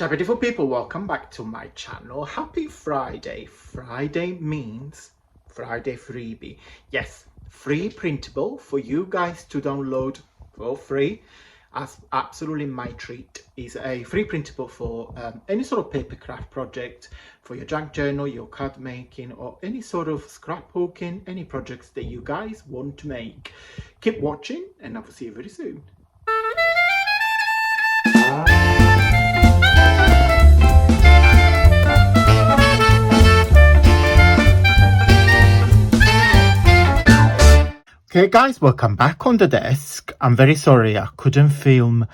Ciao beautiful people, welcome back to my channel. Happy Friday. Friday means Friday freebie. Yes, free printable for you guys to download for free. As absolutely my treat is a free printable for any sort of paper craft project, for your junk journal, your card making, or any sort of scrapbooking, any projects that you guys want to make. Keep watching and I will see you very soon. Okay guys, welcome back on the desk. I'm very sorry I couldn't film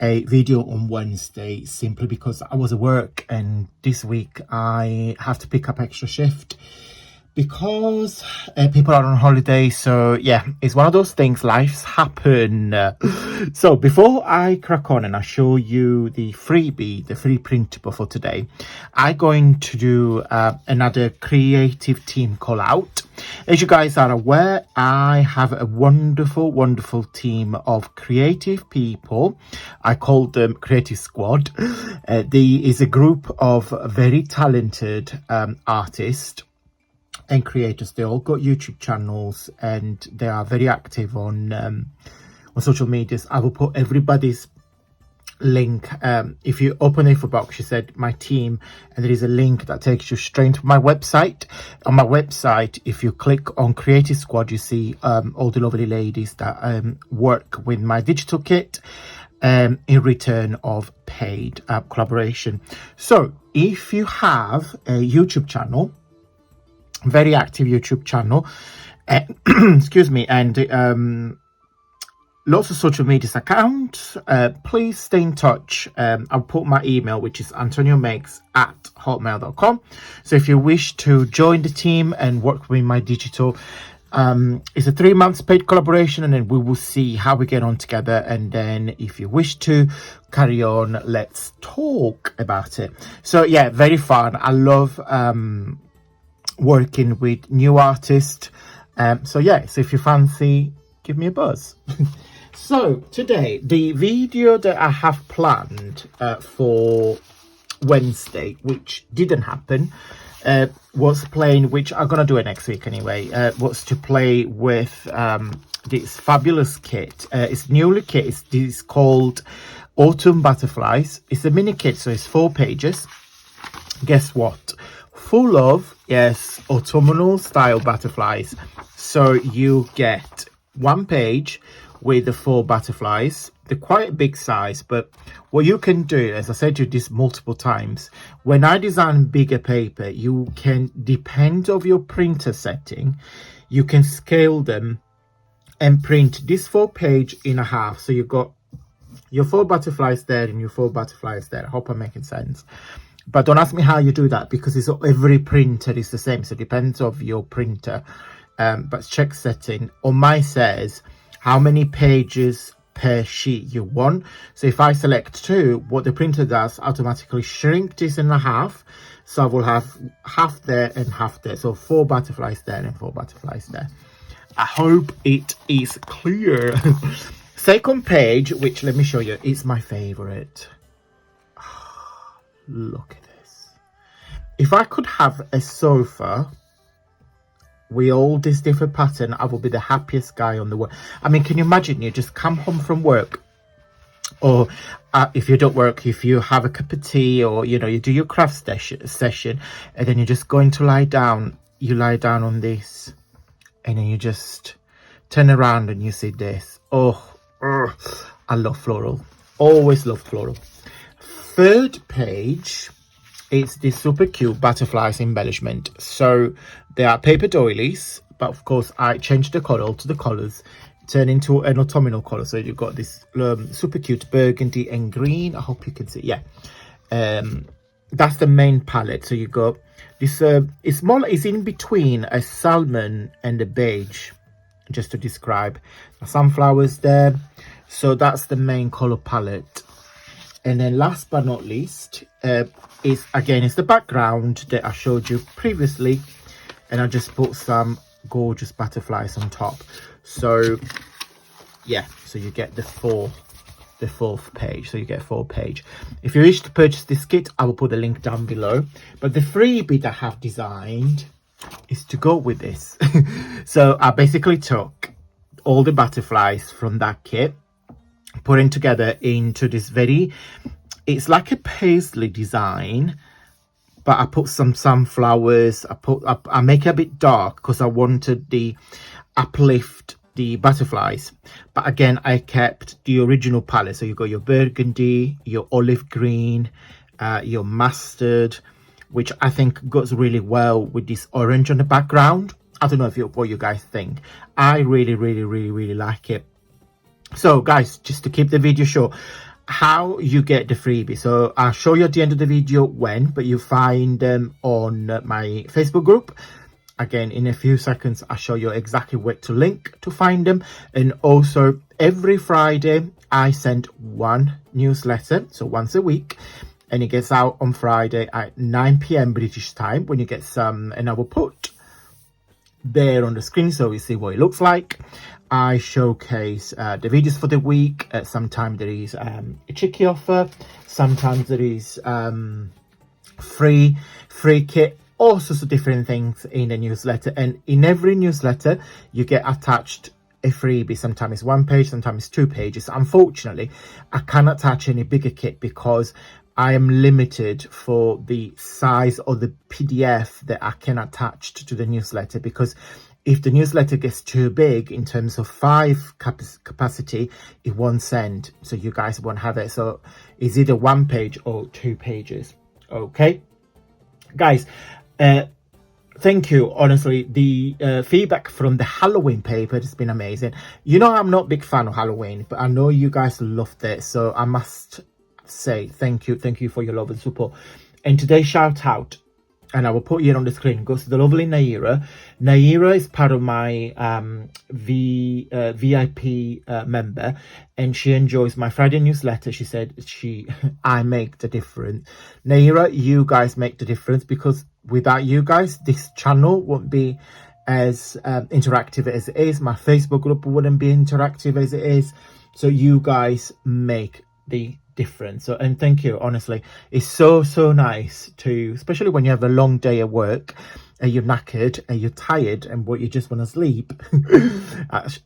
a video on Wednesday simply because I was at work, and this week I have to pick up extra shift because people are on holiday. So yeah, it's one of those things, life's happen. So before I crack on and I show you the freebie, the free printable for today, I'm going to do another creative team call out. As you guys are aware, I have a wonderful team of creative people. I call them Creative Squad. There is a group of very talented artists and creators. They all got YouTube channels and they are very active on social medias. I will put everybody's link. If you open the info box, you said my team, and there is a link that takes you straight to my website. On my website, if you click on Creative Squad, you see all the lovely ladies that work with my digital kit in return of paid collaboration. So if you have a YouTube channel, very active YouTube channel, excuse me, and lots of social media accounts, please stay in touch. I'll put my email, which is antoniomakes@hotmail.com. so if you wish to join the team and work with my digital, it's a 3 months paid collaboration, and then we will see how we get on together. And then if you wish to carry on, let's talk about it. So yeah, very fun. I love working with new artists. So yeah, so if you fancy, give me a buzz. So today, the video that I have planned for Wednesday, which didn't happen, was playing, which I'm gonna do it next week anyway, was to play with this fabulous kit. It's newly kit. It's called Autumn Butterflies. It's a mini kit, so it's 4 pages. Guess what? Full of, yes, autumnal style butterflies. So you get 1 page with the 4 butterflies. They're quite a big size, but what you can do, as I said to you this multiple times, when I design bigger paper, you can, depend on your printer setting, you can scale them and print this 4 page in a half. So you've got your 4 butterflies there and your 4 butterflies there. I hope I'm making sense. But don't ask me how you do that, because it's every printer is the same, so it depends on your printer. But check setting. On mine says how many pages per sheet you want. So if I select 2, what the printer does, automatically shrink this in a half. So I will have half there and half there. So 4 butterflies there and 4 butterflies there. I hope it is clear. Second page, which let me show you, is my favorite. Look at this. If I could have a sofa with all this different pattern, I would be the happiest guy on the world. I mean, can you imagine, you just come home from work, or if you don't work, if you have a cup of tea, or you know, you do your craft session, and then you're just going to lie down. You lie down on this, and then you just turn around and you see this. Oh, I love floral. Always love floral. Third page is this super cute butterflies embellishment. So they are paper doilies, but of course I changed the color to the colors, turn into an autumnal color. So you've got this super cute burgundy and green. I hope you can see. Yeah, that's the main palette. So you got this. It's more. It's in between a salmon and a beige, just to describe. Sunflowers there. So that's the main color palette. And then last but not least, is the background that I showed you previously, and I just put some gorgeous butterflies on top. So yeah, so you get the 4 the 4th page, so you get a 4-page. If you wish to purchase this kit, I will put the link down below. But the freebie that I have designed is to go with this. So I basically took all the butterflies from that kit, put it together into this it's like a paisley design, but I put some sunflowers. I make it a bit dark because I wanted the uplift the butterflies, but again I kept the original palette. So you got your burgundy, your olive green, your mustard, which I think goes really well with this orange on the background. I don't know what you guys think. I really like it. So guys, just to keep the video short, how you get the freebie. So I'll show you at the end of the video when, but you find them on my Facebook group. Again, in a few seconds, I'll show you exactly where to link to find them. And also every Friday, I send one newsletter, so once a week, and it gets out on Friday at 9 p.m. British time when you get some, and I will put there on the screen so you see what it looks like. I showcase the videos for the week. Sometimes there is a cheeky offer, sometimes there is free kit, all sorts of different things in the newsletter. And in every newsletter you get attached a freebie. Sometimes it's 1 page, sometimes it's 2 pages. Unfortunately, I cannot attach any bigger kit because I am limited for the size of the PDF that I can attach to the newsletter, because if the newsletter gets too big in terms of 5 capacity, it won't send, so you guys won't have it. So it's either 1 page or 2 pages. Okay guys, thank you. Honestly, the feedback from the Halloween paper has been amazing. You know, I'm not a big fan of Halloween, but I know you guys loved it, so I must say thank you for your love and support. And today's shout out, and I will put here on the screen, goes to the lovely Naira. Naira is part of my VIP member, and she enjoys my Friday newsletter. She said I make the difference. Naira, you guys make the difference, because without you guys, this channel won't be as interactive as it is. My Facebook group wouldn't be interactive as it is. So you guys make the difference. So, and thank you. Honestly, it's so nice to, especially when you have a long day at work and you're knackered and you're tired and what you just want to sleep.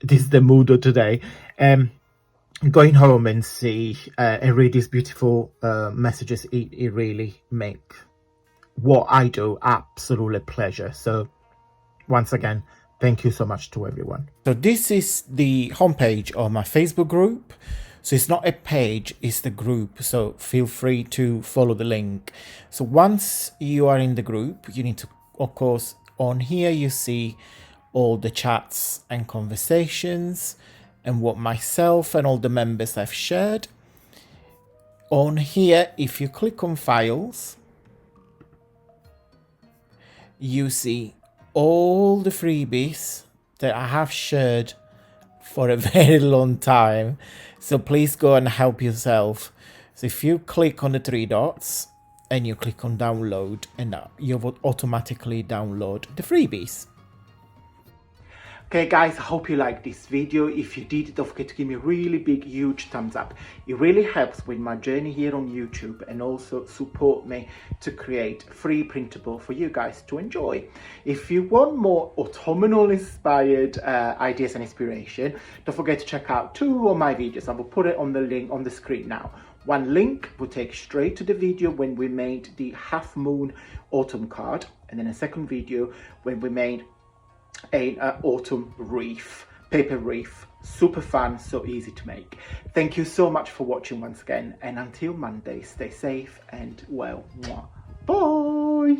This is the mood of today. Going home and see and read these beautiful messages, it really make what I do absolutely pleasure. So once again, thank you so much to everyone. So this is the homepage of my Facebook group. So it's not a page, it's the group. So feel free to follow the link. So once you are in the group, you need to, of course, on here you see all the chats and conversations and what myself and all the members have shared. On here, if you click on files, you see all the freebies that I have shared for a very long time. So please go and help yourself. So if you click on the 3 dots and you click on download, and you will automatically download the freebies. Okay guys, I hope you liked this video. If you did, don't forget to give me a really big, huge thumbs up. It really helps with my journey here on YouTube, and also support me to create free printable for you guys to enjoy. If you want more autumnal inspired ideas and inspiration, don't forget to check out 2 of my videos. I will put it on the link on the screen now. One link will take straight to the video when we made the half moon autumn card, and then a second video when we made an autumn wreath, paper wreath. Super fun, so easy to make. Thank you so much for watching once again, and until Monday, stay safe and well. Bye.